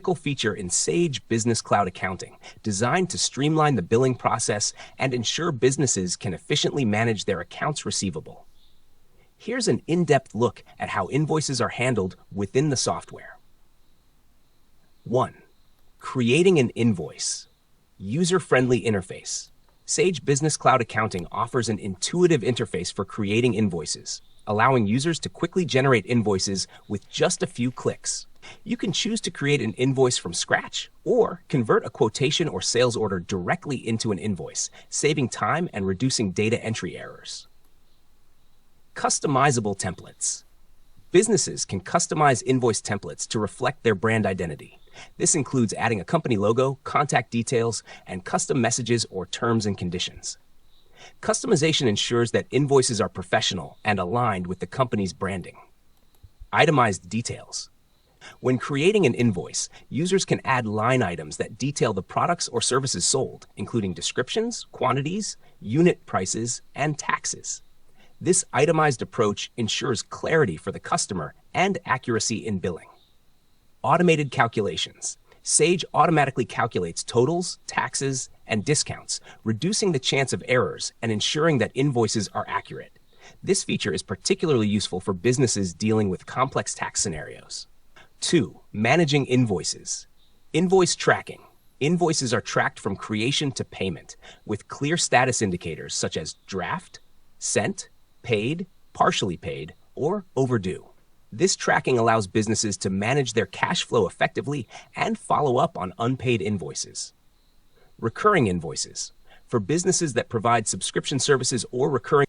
critical feature in Sage Business Cloud Accounting, designed to streamline the billing process and ensure businesses can efficiently manage their accounts receivable. Here's an in-depth look at how invoices are handled within the software. 1. Creating an invoice. User-friendly interface. Sage Business Cloud Accounting offers an intuitive interface for creating invoices, allowing users to quickly generate invoices with just a few clicks. You can choose to create an invoice from scratch or convert a quotation or sales order directly into an invoice, saving time and reducing data entry errors. Customizable templates. Businesses can customize invoice templates to reflect their brand identity. This includes adding a company logo, contact details, and custom messages or terms and conditions. Customization ensures that invoices are professional and aligned with the company's branding. Itemized details. When creating an invoice, users can add line items that detail the products or services sold, including descriptions, quantities, unit prices, and taxes. This itemized approach ensures clarity for the customer and accuracy in billing. Automated calculations. Sage automatically calculates totals, taxes, and discounts, reducing the chance of errors and ensuring that invoices are accurate. This feature is particularly useful for businesses dealing with complex tax scenarios. 2. Managing invoices. Invoice tracking. Invoices are tracked from creation to payment, with clear status indicators such as draft, sent, paid, partially paid, or overdue. This tracking allows businesses to manage their cash flow effectively and follow up on unpaid invoices. Recurring invoices. For businesses that provide subscription services or recurring